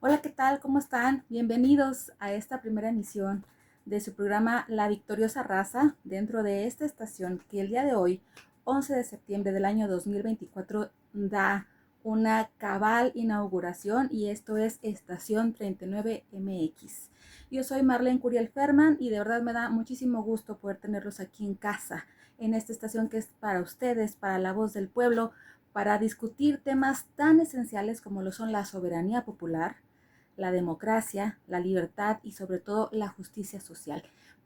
Hola, ¿qué tal? ¿Cómo están? Bienvenidos a esta primera emisión de su programa La Victoriosa Raza dentro de esta estación que el día de hoy, 11 de septiembre del año 2024, da una cabal inauguración y esto es Estación 39 MX. Yo soy Marlene Curiel Ferman y de verdad me da muchísimo gusto poder tenerlos aquí en casa, en esta estación que es para ustedes, para la voz del pueblo, para discutir temas tan esenciales como lo son la soberanía popular, la democracia, la libertad y sobre todo la justicia social.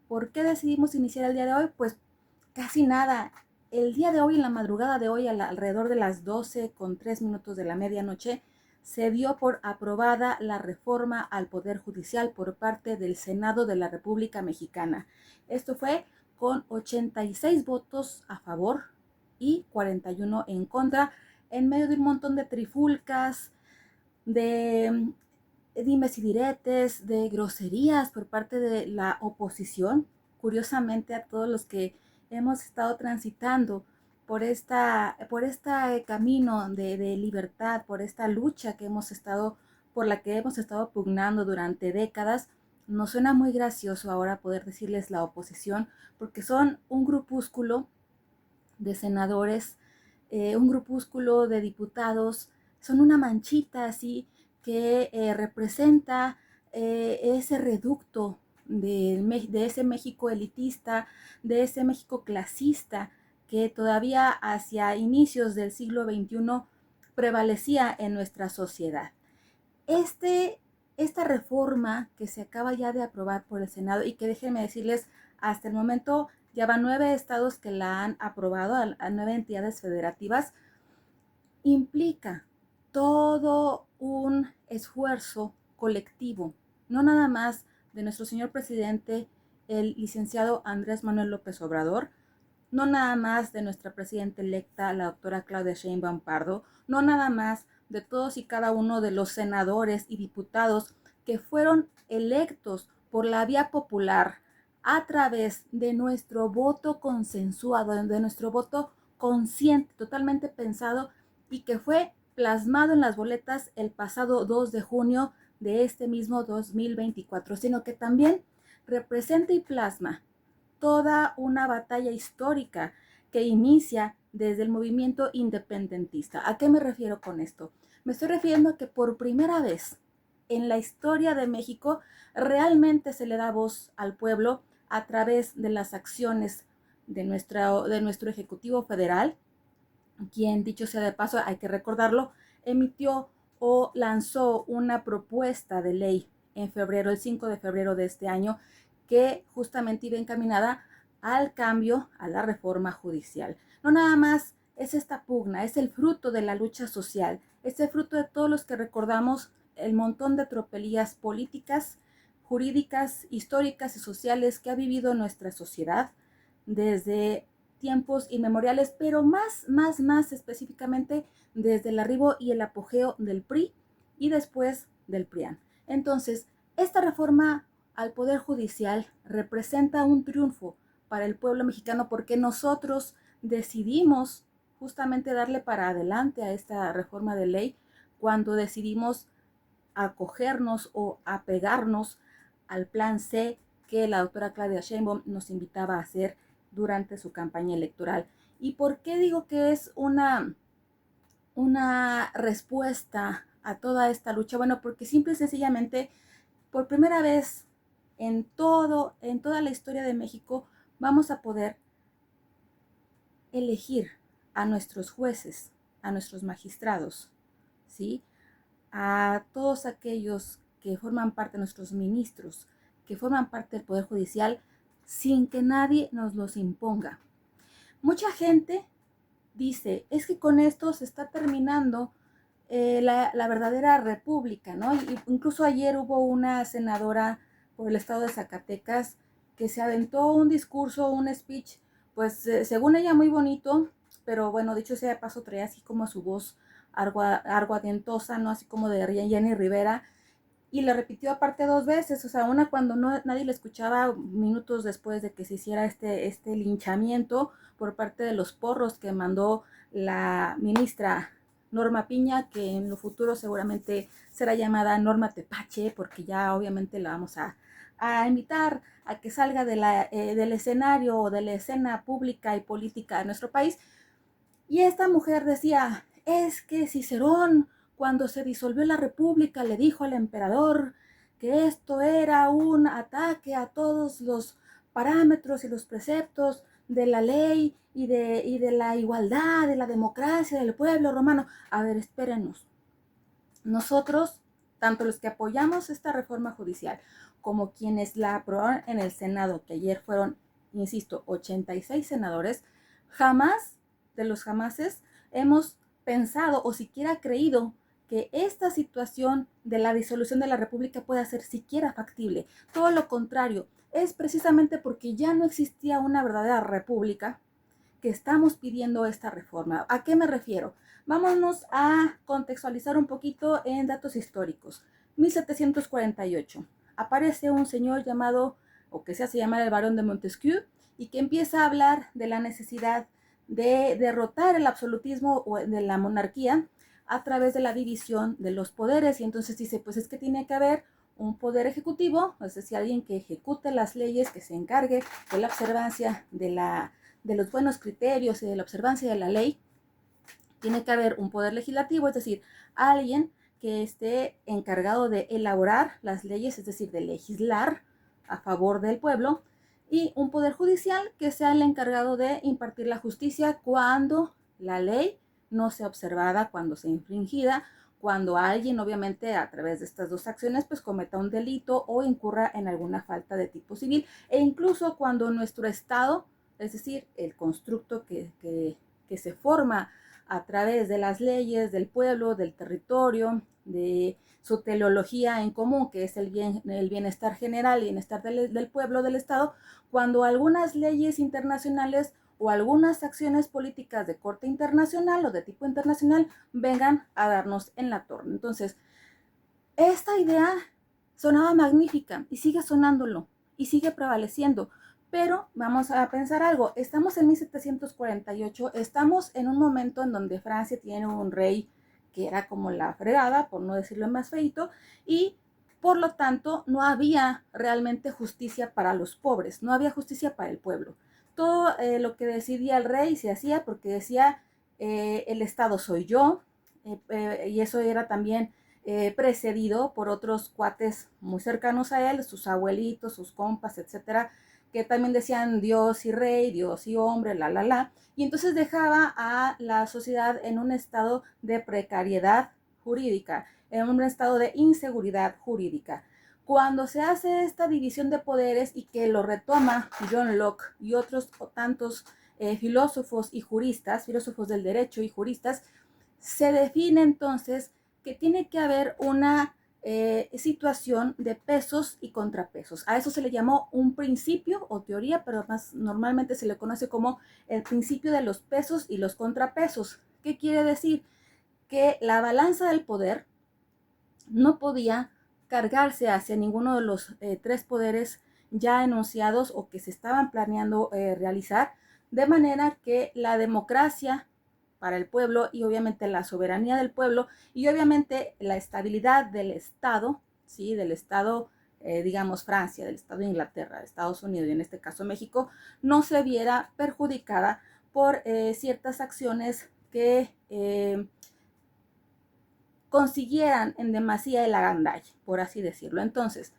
¿Por qué decidimos iniciar el día de hoy? Pues casi nada. El día de hoy, en la madrugada de hoy, alrededor de las 12:03 de la medianoche, se dio por aprobada la reforma al Poder Judicial por parte del Senado de la República Mexicana. Esto fue con 86 votos a favor y 41 en contra, en medio de un montón de trifulcas, de dimes y diretes, de groserías por parte de la oposición. Curiosamente, a todos los que hemos estado transitando por este camino de libertad, por esta lucha que hemos estado, por la que hemos estado pugnando durante décadas, nos suena muy gracioso ahora poder decirles la oposición, porque son un grupúsculo de senadores, un grupúsculo de diputados, son una manchita así que representa ese reducto de ese México elitista, de ese México clasista que todavía hacia inicios del siglo XXI prevalecía en nuestra sociedad. Este, esta reforma que se acaba ya de aprobar por el Senado y que déjenme decirles, hasta el momento ya van 9 estados que la han aprobado, a 9 entidades federativas, implica todo un esfuerzo colectivo, no nada más de nuestro señor presidente, el licenciado Andrés Manuel López Obrador, no nada más de nuestra presidenta electa, la doctora Claudia Sheinbaum Pardo, no nada más de todos y cada uno de los senadores y diputados que fueron electos por la vía popular a través de nuestro voto consensuado, de nuestro voto consciente, totalmente pensado y que fue plasmado en las boletas el pasado 2 de junio de este mismo 2024, sino que también representa y plasma toda una batalla histórica que inicia desde el movimiento independentista. ¿A qué me refiero con esto? Me estoy refiriendo a que por primera vez en la historia de México realmente se le da voz al pueblo a través de las acciones de nuestro Ejecutivo Federal, quien, dicho sea de paso, hay que recordarlo, emitió o lanzó una propuesta de ley en febrero, el 5 de febrero de este año, que justamente iba encaminada al cambio, a la reforma judicial. No nada más es esta pugna, es el fruto de la lucha social, es el fruto de todos los que recordamos el montón de tropelías políticas, jurídicas, históricas y sociales que ha vivido nuestra sociedad desde tiempos inmemoriales, pero más específicamente desde el arribo y el apogeo del PRI y después del PRIAN. Entonces, esta reforma al Poder Judicial representa un triunfo para el pueblo mexicano porque nosotros decidimos justamente darle para adelante a esta reforma de ley cuando decidimos acogernos o apegarnos al plan C que la doctora Claudia Sheinbaum nos invitaba a hacer durante su campaña electoral. ¿Y por qué digo que es una respuesta a toda esta lucha? Bueno, porque simple y sencillamente, por primera vez en toda la historia de México, vamos a poder elegir a nuestros jueces, a nuestros magistrados, ¿sí? A todos aquellos que forman parte de nuestros ministros, que forman parte del Poder Judicial, sin que nadie nos los imponga. Mucha gente dice, es que con esto se está terminando la verdadera república, ¿no? Incluso ayer hubo una senadora por el estado de Zacatecas que se aventó un discurso, un speech, pues según ella muy bonito, pero bueno, dicho sea de paso, traía así como su voz aguardientosa, ¿no? Así como de Jenny Rivera, y le repitió aparte 2 veces, o sea, una cuando no, nadie le escuchaba minutos después de que se hiciera este linchamiento por parte de los porros que mandó la ministra Norma Piña, que en lo futuro seguramente será llamada Norma Tepache, porque ya obviamente la vamos a invitar a que salga del escenario o de la escena pública y política de nuestro país. Y esta mujer decía, es que Cicerón, cuando se disolvió la república, le dijo al emperador que esto era un ataque a todos los parámetros y los preceptos de la ley y de la igualdad, de la democracia del pueblo romano. A ver, espérenos. Nosotros, tanto los que apoyamos esta reforma judicial como quienes la aprobaron en el Senado, que ayer fueron, insisto, 86 senadores, jamás de los jamases hemos pensado o siquiera creído que esta situación de la disolución de la República pueda ser siquiera factible. Todo lo contrario, es precisamente porque ya no existía una verdadera república que estamos pidiendo esta reforma. ¿A qué me refiero? Vámonos a contextualizar un poquito en datos históricos. 1748. Aparece un señor llamado, o que se hace llamar el Barón de Montesquieu, y que empieza a hablar de la necesidad de derrotar el absolutismo o de la monarquía a través de la división de los poderes. Y entonces dice, pues es que tiene que haber un poder ejecutivo, es decir, alguien que ejecute las leyes, que se encargue de la observancia de los buenos criterios y de la observancia de la ley. Tiene que haber un poder legislativo, es decir, alguien que esté encargado de elaborar las leyes, es decir, de legislar a favor del pueblo, y un poder judicial que sea el encargado de impartir la justicia cuando la ley no sea observada, cuando sea infringida, cuando alguien, obviamente, a través de estas dos acciones, pues cometa un delito o incurra en alguna falta de tipo civil, e incluso cuando nuestro Estado, es decir, el constructo que se forma a través de las leyes del pueblo, del territorio, de su teleología en común, que es el bienestar general, el bienestar del pueblo, del Estado, cuando algunas leyes internacionales o algunas acciones políticas de corte internacional o de tipo internacional vengan a darnos en la torre. Entonces, esta idea sonaba magnífica y sigue sonándolo y sigue prevaleciendo. Pero vamos a pensar algo, estamos en 1748, estamos en un momento en donde Francia tiene un rey que era como la fregada, por no decirlo más feito, y por lo tanto no había realmente justicia para los pobres, no había justicia para el pueblo. Todo lo que decidía el rey se hacía porque decía, el Estado soy yo, y eso era también precedido por otros cuates muy cercanos a él, sus abuelitos, sus compas, etcétera, que también decían Dios y rey, Dios y hombre, y entonces dejaba a la sociedad en un estado de precariedad jurídica, en un estado de inseguridad jurídica. Cuando se hace esta división de poderes y que lo retoma John Locke y otros tantos filósofos y juristas, filósofos del derecho y juristas, se define entonces que tiene que haber una situación de pesos y contrapesos. A eso se le llamó un principio o teoría, pero más normalmente se le conoce como el principio de los pesos y los contrapesos. ¿Qué quiere decir? Que la balanza del poder no podía cargarse hacia ninguno de los tres poderes ya enunciados o que se estaban planeando realizar, de manera que la democracia para el pueblo y obviamente la soberanía del pueblo y obviamente la estabilidad del Estado, ¿sí? Del Estado, digamos Francia, del Estado de Inglaterra, de Estados Unidos y en este caso México, no se viera perjudicada por ciertas acciones que consiguieran en demasía el agandalle, por así decirlo. Entonces,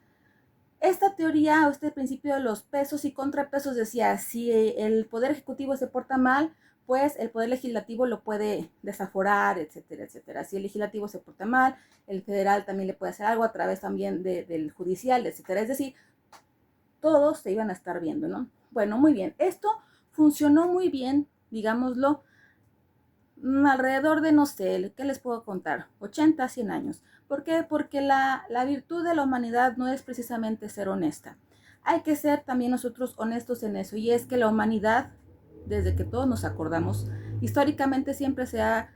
esta teoría o este principio de los pesos y contrapesos decía, si el poder ejecutivo se porta mal, pues el poder legislativo lo puede desaforar, etcétera, etcétera. Si el legislativo se porta mal, el federal también le puede hacer algo a través también del judicial, etcétera. Es decir, todos se iban a estar viendo, ¿no? Bueno, muy bien. Esto funcionó muy bien, digámoslo, alrededor de, no sé, ¿qué les puedo contar? 80, 100 años. ¿Por qué? Porque la virtud de la humanidad no es precisamente ser honesta. Hay que ser también nosotros honestos en eso. Y es que la humanidad, desde que todos nos acordamos, históricamente siempre se ha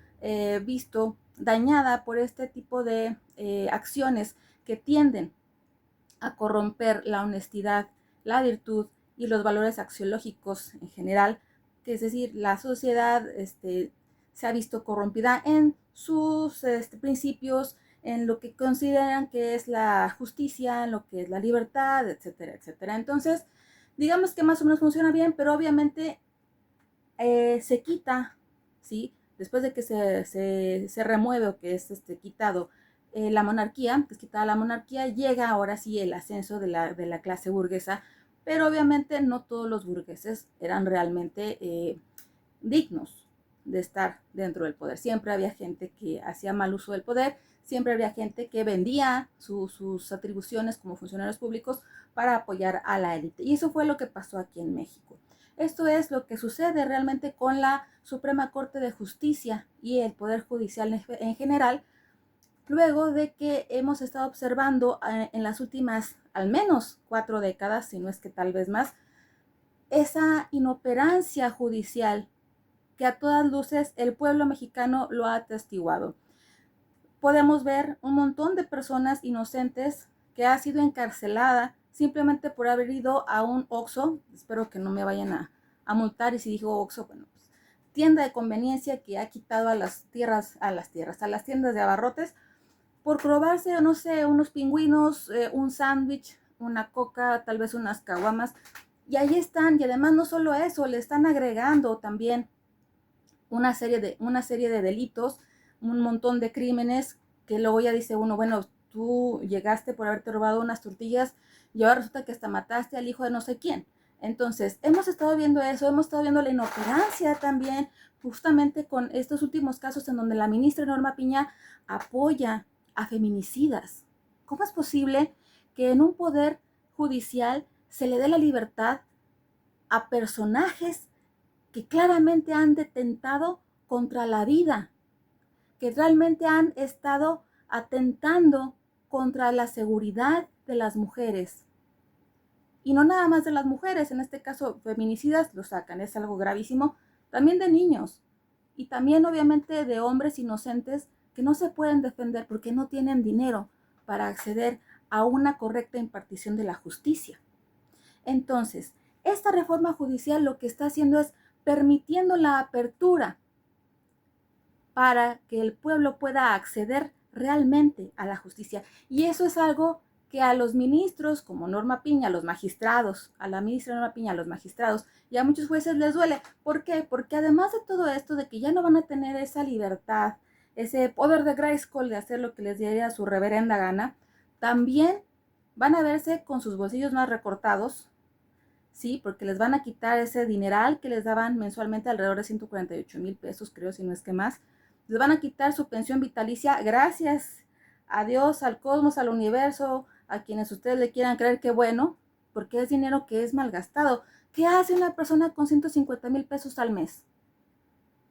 visto dañada por este tipo de acciones que tienden a corromper la honestidad, la virtud y los valores axiológicos en general, que es decir, la sociedad se ha visto corrompida en sus principios, en lo que consideran que es la justicia, en lo que es la libertad, etcétera, etcétera. Entonces, digamos que más o menos funciona bien, pero obviamente se quita, ¿sí? Después de que se remueve o que es quitado la monarquía, que es quitada la monarquía, llega ahora sí el ascenso de la clase burguesa, pero obviamente no todos los burgueses eran realmente dignos de estar dentro del poder. Siempre había gente que hacía mal uso del poder, siempre había gente que vendía sus atribuciones como funcionarios públicos para apoyar a la élite. Y eso fue lo que pasó aquí en México. Esto es lo que sucede realmente con la Suprema Corte de Justicia y el Poder Judicial en general, luego de que hemos estado observando en las últimas al menos 4 décadas, si no es que tal vez más, esa inoperancia judicial que a todas luces el pueblo mexicano lo ha atestiguado. Podemos ver un montón de personas inocentes que ha sido encarcelada simplemente por haber ido a un Oxxo, espero que no me vayan a multar, y si digo Oxxo, bueno, pues, tienda de conveniencia que ha quitado a las tiendas de abarrotes, por probarse, no sé, unos pingüinos, un sándwich, una coca, tal vez unas caguamas, y ahí están. Y además no solo eso, le están agregando también una serie de delitos, un montón de crímenes, que luego ya dice uno, bueno, tú llegaste por haberte robado unas tortillas y ahora resulta que hasta mataste al hijo de no sé quién. Entonces, hemos estado viendo eso, hemos estado viendo la inoperancia también, justamente con estos últimos casos en donde la ministra Norma Piña apoya a feminicidas. ¿Cómo es posible que en un poder judicial se le dé la libertad a personajes que claramente han detentado contra la vida, que realmente han estado atentando contra la seguridad de las mujeres? Y no nada más de las mujeres, en este caso feminicidas lo sacan, es algo gravísimo, también de niños y también obviamente de hombres inocentes que no se pueden defender porque no tienen dinero para acceder a una correcta impartición de la justicia. Entonces, esta reforma judicial lo que está haciendo es permitiendo la apertura para que el pueblo pueda acceder realmente a la justicia. Y eso es algo que a los ministros, como Norma Piña, a los magistrados, a la ministra Norma Piña, a los magistrados y a muchos jueces les duele. ¿Por qué? Porque además de todo esto, de que ya no van a tener esa libertad, ese poder de Grayskull de hacer lo que les diera su reverenda gana, también van a verse con sus bolsillos más recortados, ¿sí? Porque les van a quitar ese dineral que les daban mensualmente, alrededor de 148,000 pesos, creo, si no es que más. Les van a quitar su pensión vitalicia, gracias a Dios, al cosmos, al universo, a quienes ustedes le quieran creer, que bueno, porque es dinero que es malgastado. ¿Qué hace una persona con 150,000 pesos al mes?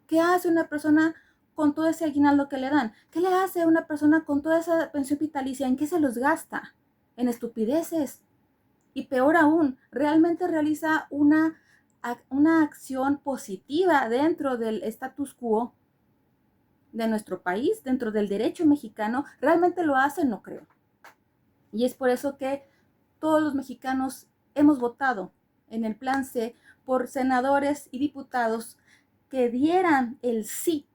¿Qué hace una persona con todo ese aguinaldo que le dan? ¿Qué le hace a una persona con toda esa pensión vitalicia? ¿En qué se los gasta? En estupideces. Y peor aún, realmente realiza una acción positiva dentro del status quo de nuestro país, dentro del derecho mexicano. ¿Realmente lo hace? No creo. Y es por eso que todos los mexicanos hemos votado en el Plan C por senadores y diputados que dieran el sí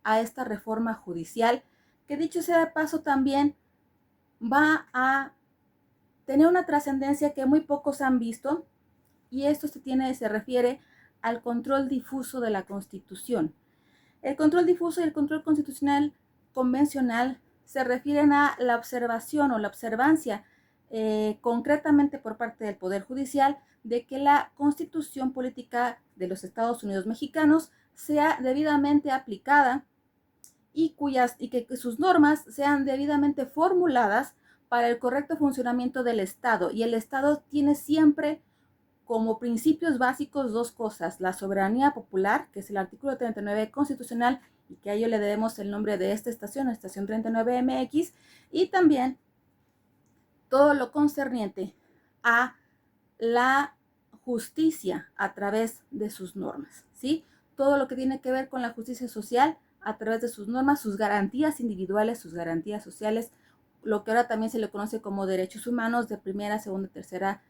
a esta reforma judicial, que dicho sea de paso también va a tener una trascendencia que muy pocos han visto, y esto se refiere al control difuso de la Constitución. El control difuso y el control constitucional convencional se refieren a la observación o la observancia, concretamente por parte del Poder Judicial, de que la Constitución política de los Estados Unidos mexicanos sea debidamente aplicada y que sus normas sean debidamente formuladas para el correcto funcionamiento del Estado. Y el Estado tiene siempre como principios básicos dos cosas: la soberanía popular, que es el artículo 39 constitucional, y que a ello le debemos el nombre de esta estación, estación 39MX, y también todo lo concerniente a la justicia a través de sus normas, ¿sí? Todo lo que tiene que ver con la justicia social a través de sus normas, sus garantías individuales, sus garantías sociales, lo que ahora también se le conoce como derechos humanos de primera, segunda, tercera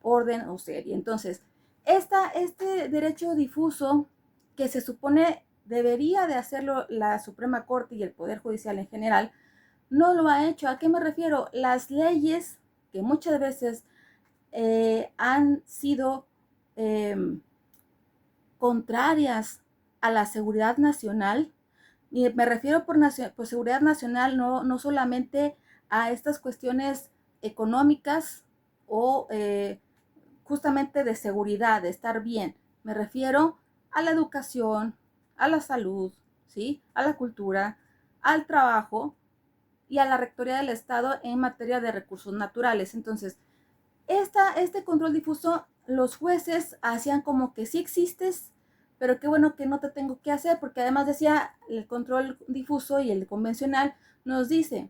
orden o serie. Entonces, este derecho difuso que se supone debería de hacerlo la Suprema Corte y el Poder Judicial en general, no lo ha hecho. ¿A qué me refiero? Las leyes que muchas veces han sido contrarias a la seguridad nacional, y me refiero por seguridad nacional no solamente a estas cuestiones económicas o justamente de seguridad, de estar bien. Me refiero a la educación, a la salud, ¿sí? A la cultura, al trabajo y a la Rectoría del Estado en materia de recursos naturales. Entonces, este control difuso, los jueces hacían como que sí existes, pero qué bueno que no te tengo que hacer, porque además decía el control difuso y el convencional nos dice,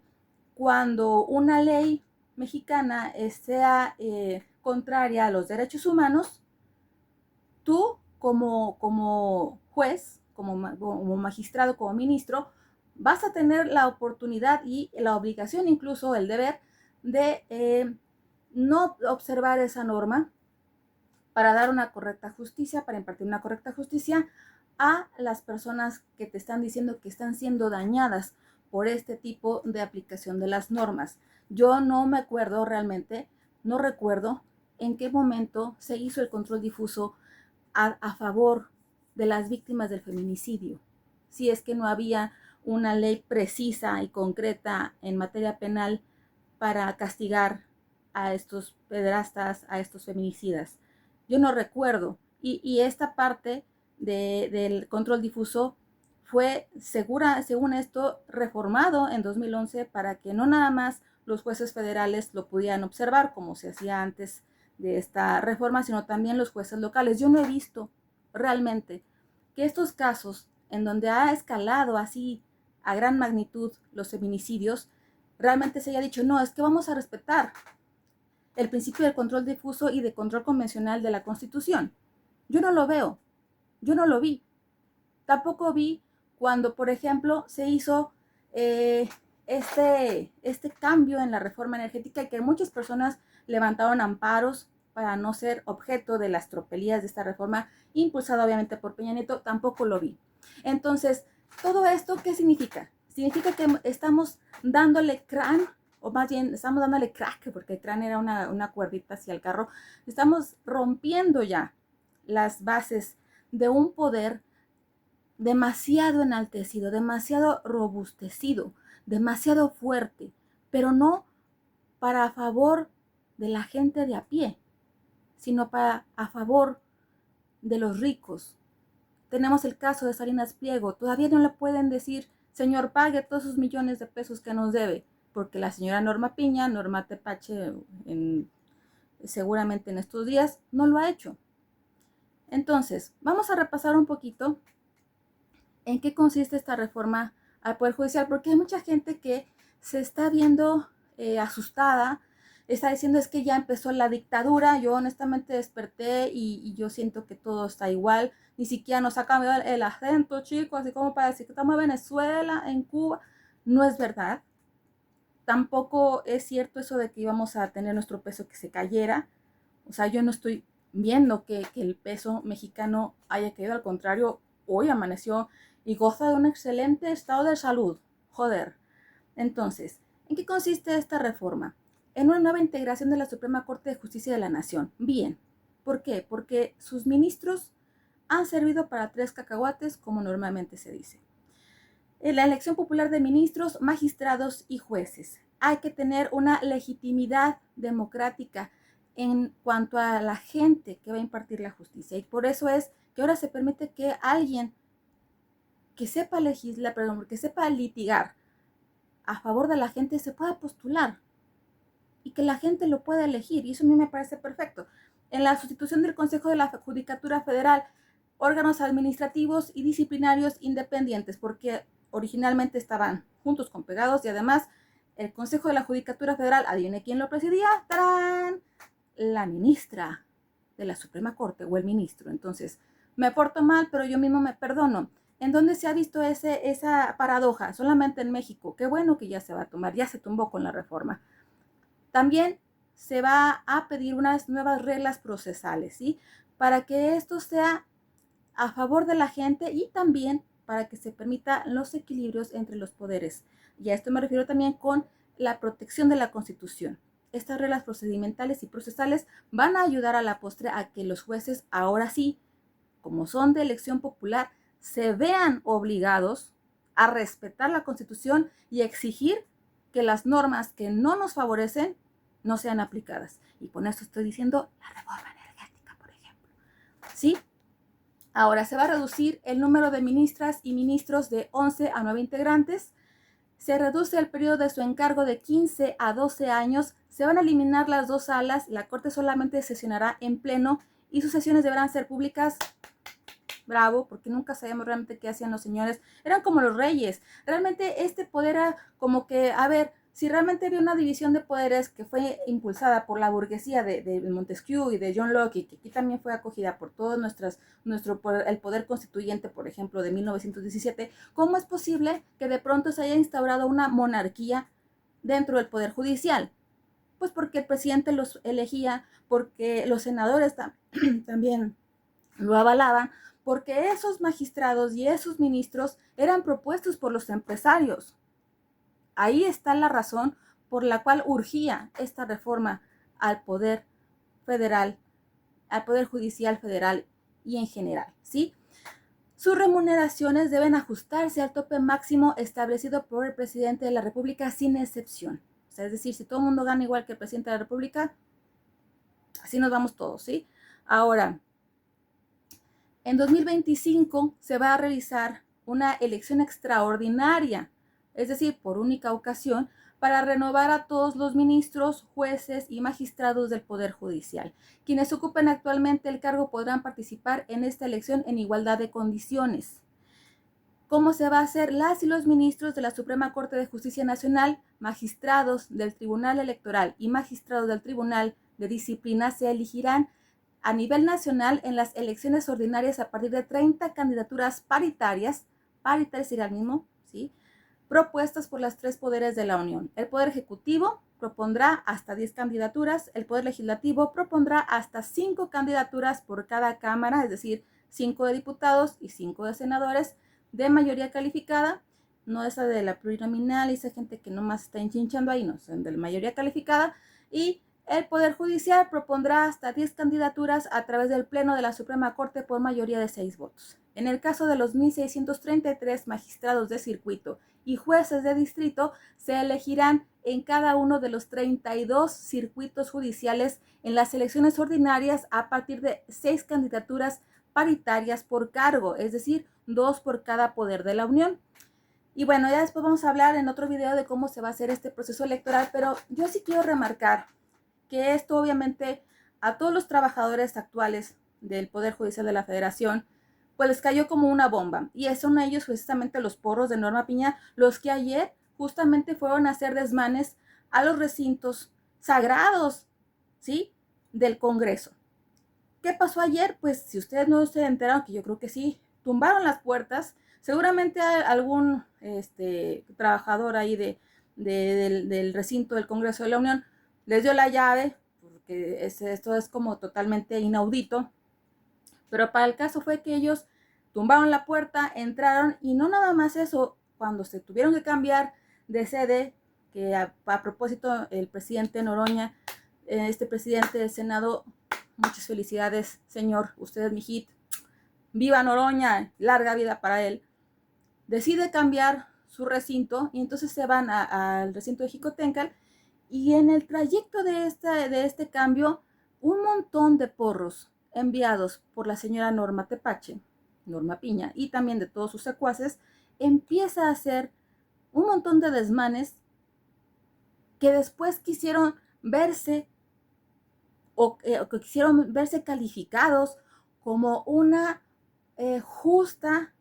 cuando una ley mexicana sea contraria a los derechos humanos, tú como juez, como magistrado, como ministro, vas a tener la oportunidad y la obligación, incluso el deber, de no observar esa norma para dar una correcta justicia, para impartir una correcta justicia a las personas que te están diciendo que están siendo dañadas por este tipo de aplicación de las normas. Yo no me acuerdo realmente, no recuerdo en qué momento se hizo el control difuso a favor de las víctimas del feminicidio. Si es que no había una ley precisa y concreta en materia penal para castigar a estos pederastas, a estos feminicidas. Yo no recuerdo. Y esta parte del control difuso fue según esto, reformado en 2011 para que no nada más los jueces federales lo pudieran observar, como se hacía antes de esta reforma, sino también los jueces locales. Yo no he visto realmente que estos casos en donde ha escalado así a gran magnitud los feminicidios, realmente se haya dicho, no, es que vamos a respetar el principio del control difuso y de control convencional de la Constitución. Yo no lo veo, yo no lo vi. Tampoco vi cuando, por ejemplo, se hizo este cambio en la reforma energética y que muchas personas levantaron amparos para no ser objeto de las tropelías de esta reforma, impulsada obviamente por Peña Nieto, tampoco lo vi. Entonces, todo esto, ¿qué significa? Significa que estamos dándole crán, o más bien estamos dándole crack, porque el crán era una cuerdita hacia el carro, estamos rompiendo ya las bases de un poder demasiado enaltecido, demasiado robustecido, demasiado fuerte, pero no para a favor de la gente de a pie, sino para a favor de los ricos. Tenemos el caso de Salinas Pliego. Todavía no le pueden decir, señor, pague todos sus millones de pesos que nos debe, porque la señora Norma Piña, Norma Tepache, seguramente en estos días, no lo ha hecho. Entonces, vamos a repasar un poquito en qué consiste esta reforma al Poder Judicial, porque hay mucha gente que se está viendo asustada, está diciendo es que ya empezó la dictadura. Yo honestamente desperté y yo siento que todo está igual, ni siquiera nos ha cambiado el acento, chicos, así como para decir que estamos en Venezuela, en Cuba. No es verdad. Tampoco es cierto eso de que íbamos a tener nuestro peso que se cayera. O sea, yo no estoy viendo que el peso mexicano haya caído, al contrario, hoy amaneció y goza de un excelente estado de salud. Joder. Entonces, ¿en qué consiste esta reforma? En una nueva integración de la Suprema Corte de Justicia de la Nación. Bien. ¿Por qué? Porque sus ministros han servido para 3 cacahuates, como normalmente se dice. En la elección popular de ministros, magistrados y jueces. Hay que tener una legitimidad democrática en cuanto a la gente que va a impartir la justicia. Y por eso es que ahora se permite que alguien que sepa legislar, perdón, que sepa litigar a favor de la gente se pueda postular y que la gente lo pueda elegir. Y eso a mí me parece perfecto. En la sustitución del Consejo de la Judicatura Federal, órganos administrativos y disciplinarios independientes, porque originalmente estaban juntos con pegados, y además el Consejo de la Judicatura Federal, adivine quién lo presidía, ¡tarán!, la ministra de la Suprema Corte o el ministro. Entonces, me porto mal, pero yo mismo me perdono. ¿En dónde se ha visto esa paradoja? Solamente en México. Qué bueno que ya se va a tomar, ya se tumbó con la reforma. También se va a pedir unas nuevas reglas procesales, ¿sí? Para que esto sea a favor de la gente y también para que se permitan los equilibrios entre los poderes. Y a esto me refiero también con la protección de la Constitución. Estas reglas procedimentales y procesales van a ayudar a la postre a que los jueces, ahora sí, como son de elección popular, se vean obligados a respetar la Constitución y exigir que las normas que no nos favorecen no sean aplicadas. Y con esto estoy diciendo la reforma energética, por ejemplo. ¿Sí? Ahora se va a reducir el número de ministras y ministros de 11 a 9 integrantes. Se reduce el periodo de su encargo de 15 a 12 años. Se van a eliminar las 2 salas. La Corte solamente sesionará en pleno y sus sesiones deberán ser públicas. Bravo, porque nunca sabíamos realmente qué hacían los señores. Eran como los reyes. Realmente este poder era como que, a ver, si realmente había una división de poderes que fue impulsada por la burguesía de Montesquieu y de John Locke, y que aquí también fue acogida por todo el poder constituyente, por ejemplo, de 1917, ¿cómo es posible que de pronto se haya instaurado una monarquía dentro del poder judicial? Pues porque el presidente los elegía, porque los senadores también lo avalaban, porque esos magistrados y esos ministros eran propuestos por los empresarios. Ahí está la razón por la cual urgía esta reforma al poder federal, al poder judicial federal y en general, ¿sí? Sus remuneraciones deben ajustarse al tope máximo establecido por el presidente de la República sin excepción. O sea, es decir, si todo el mundo gana igual que el presidente de la República, así nos vamos todos, ¿sí? Ahora, en 2025 se va a realizar una elección extraordinaria, es decir, por única ocasión, para renovar a todos los ministros, jueces y magistrados del Poder Judicial. Quienes ocupen actualmente el cargo podrán participar en esta elección en igualdad de condiciones. ¿Cómo se va a hacer? Las y los ministros de la Suprema Corte de Justicia Nacional, magistrados del Tribunal Electoral y magistrados del Tribunal de Disciplina se elegirán a nivel nacional en las elecciones ordinarias a partir de 30 candidaturas paritarias sería el mismo, ¿sí? Propuestas por los 3 poderes de la Unión. El Poder Ejecutivo propondrá hasta 10 candidaturas, el Poder Legislativo propondrá hasta 5 candidaturas por cada cámara, es decir, 5 de diputados y 5 de senadores de mayoría calificada, no esa de la plurinominal y esa gente que nomás está enchinchando ahí, no, son de la mayoría calificada, y el Poder Judicial propondrá hasta 10 candidaturas a través del Pleno de la Suprema Corte por mayoría de 6 votos. En el caso de los 1,633 magistrados de circuito y jueces de distrito, se elegirán en cada uno de los 32 circuitos judiciales en las elecciones ordinarias a partir de 6 candidaturas paritarias por cargo, es decir, 2 por cada poder de la Unión. Y bueno, ya después vamos a hablar en otro video de cómo se va a hacer este proceso electoral, pero yo sí quiero remarcar que esto obviamente a todos los trabajadores actuales del Poder Judicial de la Federación, pues les cayó como una bomba. Y son ellos precisamente los porros de Norma Piña, los que ayer justamente fueron a hacer desmanes a los recintos sagrados, ¿sí?, del Congreso. ¿Qué pasó ayer? Pues si ustedes no se enteraron, que yo creo que sí, tumbaron las puertas. Seguramente algún trabajador ahí del recinto del Congreso de la Unión les dio la llave, porque esto es como totalmente inaudito. Pero para el caso fue que ellos tumbaron la puerta, entraron, y no nada más eso, cuando se tuvieron que cambiar de sede, que a propósito el presidente Noroña, este presidente del Senado, muchas felicidades, señor, usted es mi hit, viva Noroña, larga vida para él, decide cambiar su recinto y entonces se van al recinto de Jicotencal, y en el trayecto de este cambio, un montón de porros enviados por la señora Norma Piña, y también de todos sus secuaces, empieza a hacer un montón de desmanes que después quisieron verse calificados como una justa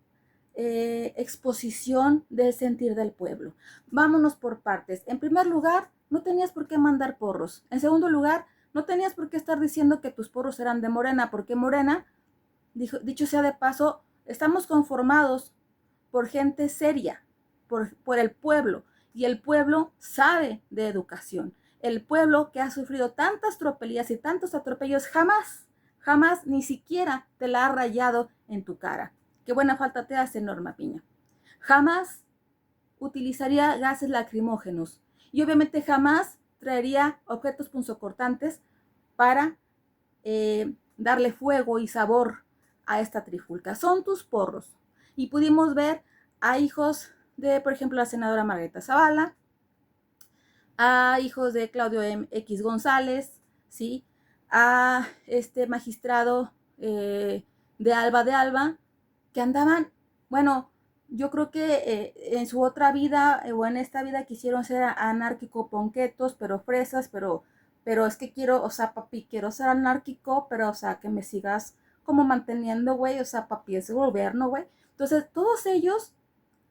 exposición del sentir del pueblo. Vámonos por partes. En primer lugar, no tenías por qué mandar porros. En segundo lugar, no tenías por qué estar diciendo que tus porros eran de Morena, porque Morena, dicho sea de paso, estamos conformados por gente seria, por el pueblo, y el pueblo sabe de educación. El pueblo que ha sufrido tantas tropelías y tantos atropellos jamás ni siquiera te la ha rayado en tu cara. qué buena falta te hace, Norma Piña. Jamás utilizaría gases lacrimógenos y obviamente jamás traería objetos punzocortantes para darle fuego y sabor a esta trifulca. Son tus porros. Y pudimos ver a hijos de, por ejemplo, la senadora Margarita Zavala, a hijos de Claudio X González, ¿sí? A este magistrado de Alba, que andaban, bueno, yo creo que en su otra vida o en esta vida quisieron ser anárquico ponquetos, pero fresas, pero es que quiero, o sea, papi, quiero ser anárquico, pero, o sea, que me sigas como manteniendo, güey, o sea, papi, es gobierno, güey. Entonces, todos ellos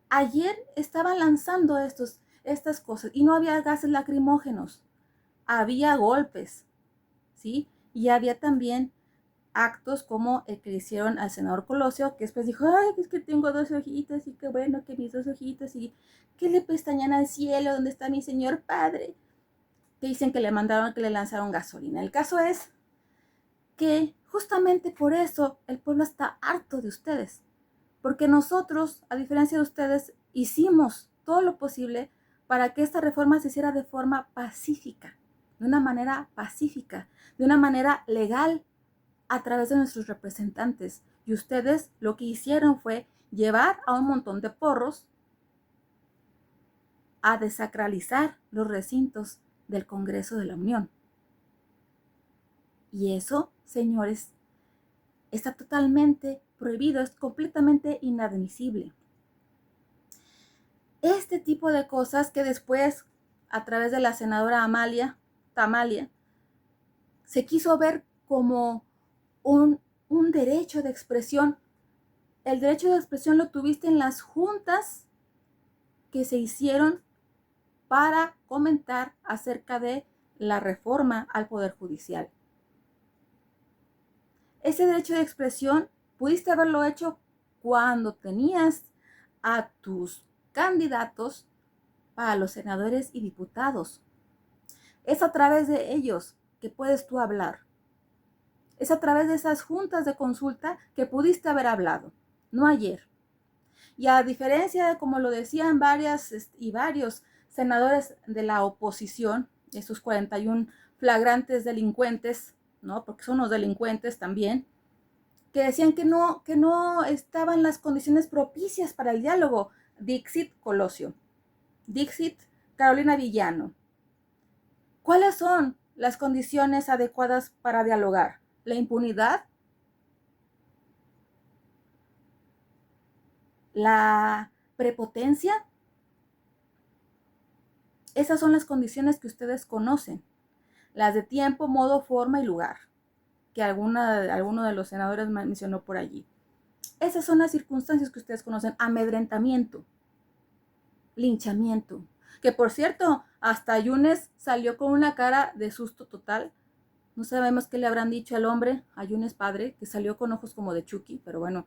ayer estaban lanzando estas cosas y no había gases lacrimógenos, había golpes, ¿sí? Y había también actos como el que le hicieron al senador Colosio, que después dijo, ay, es que tengo dos ojitos y qué bueno que mis dos ojitos y que le pestañan al cielo donde está mi señor padre, que dicen que le mandaron, que le lanzaron gasolina. El caso es que justamente por eso el pueblo está harto de ustedes, porque nosotros, a diferencia de ustedes, hicimos todo lo posible para que esta reforma se hiciera de forma pacífica, de una manera pacífica, de una manera legal, a través de nuestros representantes. Y ustedes lo que hicieron fue llevar a un montón de porros a desacralizar los recintos del Congreso de la Unión. Y eso, señores, está totalmente prohibido, es completamente inadmisible. Este tipo de cosas que después, a través de la senadora Tamalia, se quiso ver como un derecho de expresión. El derecho de expresión lo tuviste en las juntas que se hicieron para comentar acerca de la reforma al Poder Judicial. Ese derecho de expresión pudiste haberlo hecho cuando tenías a tus candidatos para los senadores y diputados. Es a través de ellos que puedes tú hablar. Es a través de esas juntas de consulta que pudiste haber hablado, no ayer. Y a diferencia de como lo decían varios senadores de la oposición, esos 41 flagrantes delincuentes, ¿no? Porque son unos delincuentes también, que decían que no estaban las condiciones propicias para el diálogo. Dixit Colosio, Dixit Carolina Villano. ¿Cuáles son las condiciones adecuadas para dialogar? ¿La impunidad? ¿La prepotencia? Esas son las condiciones que ustedes conocen, las de tiempo, modo, forma y lugar, que alguno de los senadores mencionó por allí. Esas son las circunstancias que ustedes conocen: amedrentamiento, linchamiento, que por cierto, hasta Yunes salió con una cara de susto total. No sabemos qué le habrán dicho al hombre, a Yunes padre, que salió con ojos como de Chucky, pero bueno,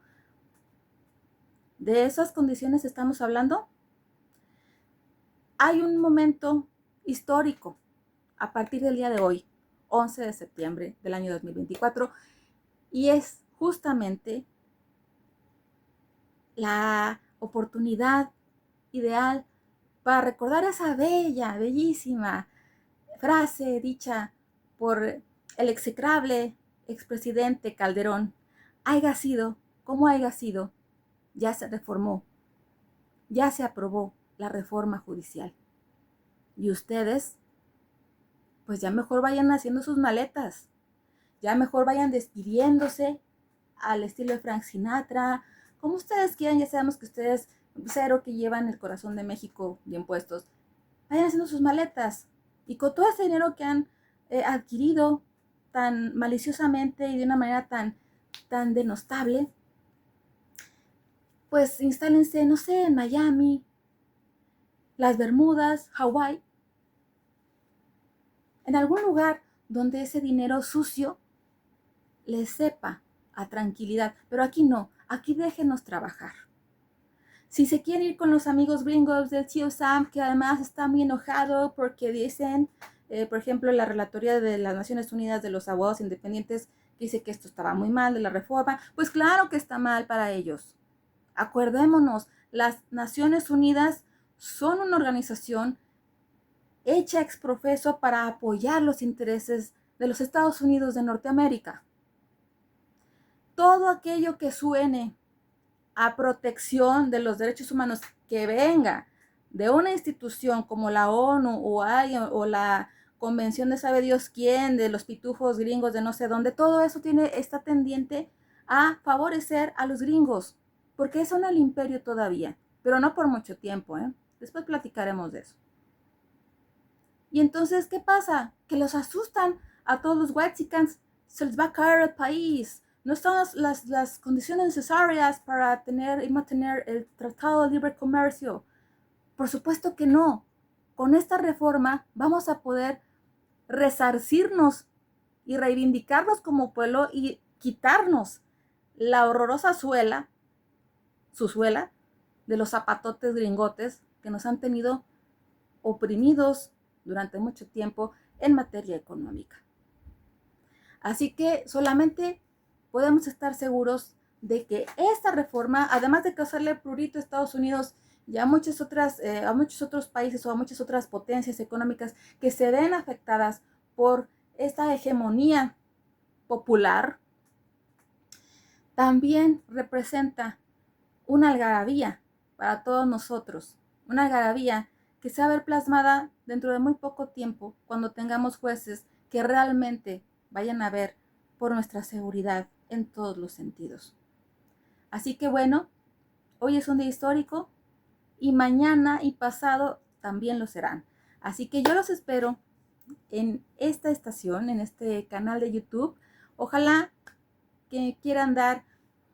¿de esas condiciones estamos hablando? Hay un momento histórico a partir del día de hoy, 11 de septiembre del año 2024, y es justamente la oportunidad ideal para recordar esa bellísima frase dicha por el execrable expresidente Calderón: haya sido como haya sido, ya se reformó, ya se aprobó la reforma judicial. Y ustedes, pues ya mejor vayan haciendo sus maletas, ya mejor vayan despidiéndose al estilo de Frank Sinatra, como ustedes quieran. Ya sabemos que ustedes, cero que llevan el corazón de México bien puestos, vayan haciendo sus maletas y con todo ese dinero que han adquirido tan maliciosamente y de una manera tan denostable, pues instálense, no sé, en Miami, las Bermudas, Hawái, en algún lugar donde ese dinero sucio les sepa a tranquilidad. Pero aquí no, aquí déjenos trabajar. Si se quieren ir con los amigos gringos del tío Sam, que además está muy enojado porque dicen, por ejemplo, la relatoría de las Naciones Unidas de los abogados independientes dice que esto estaba muy mal de la reforma, pues claro que está mal para ellos. Acordémonos, las Naciones Unidas son una organización hecha ex profeso para apoyar los intereses de los Estados Unidos de Norteamérica. Todo aquello que suene a protección de los derechos humanos que venga de una institución como la ONU o la Convención de sabe Dios quién, de los pitufos gringos de no sé dónde, todo eso está tendiente a favorecer a los gringos, porque son el imperio todavía, pero no por mucho tiempo, ¿eh? Después platicaremos de eso. Y entonces, ¿qué pasa? Que los asustan a todos los whitexicans, se les va a caer el país, no están las condiciones necesarias para mantener el Tratado de Libre Comercio. Por supuesto que no. Con esta reforma vamos a poder resarcirnos y reivindicarnos como pueblo y quitarnos la horrorosa suela de los zapatotes gringotes que nos han tenido oprimidos durante mucho tiempo en materia económica. Así que solamente podemos estar seguros de que esta reforma, además de causarle prurito a Estados Unidos y a muchos otros países o a muchas otras potencias económicas que se ven afectadas por esta hegemonía popular, también representa una algarabía para todos nosotros, una algarabía que se va a ver plasmada dentro de muy poco tiempo cuando tengamos jueces que realmente vayan a ver por nuestra seguridad en todos los sentidos. Así que bueno, hoy es un día histórico y mañana y pasado también lo serán. Así que yo los espero en esta estación, en este canal de YouTube. Ojalá que quieran dar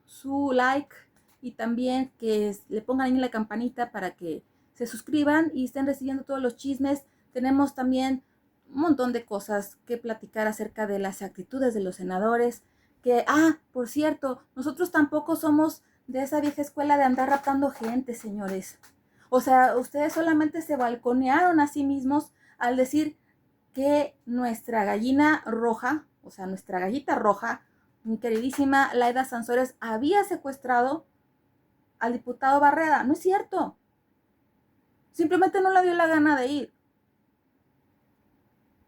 su like y también que le pongan ahí la campanita para que se suscriban y estén recibiendo todos los chismes. Tenemos también un montón de cosas que platicar acerca de las actitudes de los senadores. Por cierto, nosotros tampoco somos de esa vieja escuela de andar raptando gente, señores. O sea, ustedes solamente se balconearon a sí mismos al decir que nuestra gallina roja, o sea, nuestra gallita roja, mi queridísima Laida Sansores, había secuestrado al diputado Barreda. No es cierto. Simplemente no le dio la gana de ir.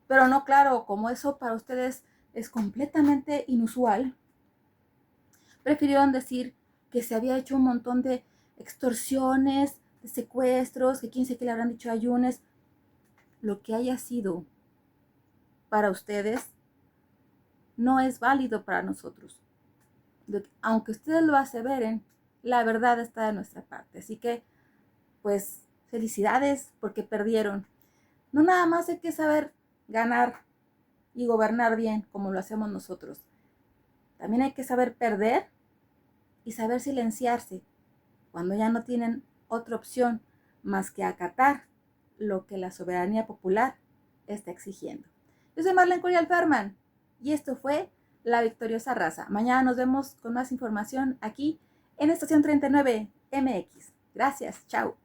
Pero no, claro, como eso para ustedes es completamente inusual, prefirieron decir que se había hecho un montón de extorsiones, de secuestros, que quién sabe qué le habrán dicho a Yunes. Lo que haya sido para ustedes no es válido para nosotros. Aunque ustedes lo aseveren, la verdad está de nuestra parte. Así que, pues, felicidades porque perdieron. No nada más hay que saber ganar y gobernar bien como lo hacemos nosotros. También hay que saber perder y saber silenciarse cuando ya no tienen otra opción más que acatar lo que la soberanía popular está exigiendo. Yo soy Marlene Curial Ferman y esto fue La Victoriosa Raza. Mañana nos vemos con más información aquí en Estación 39 MX. Gracias, chao.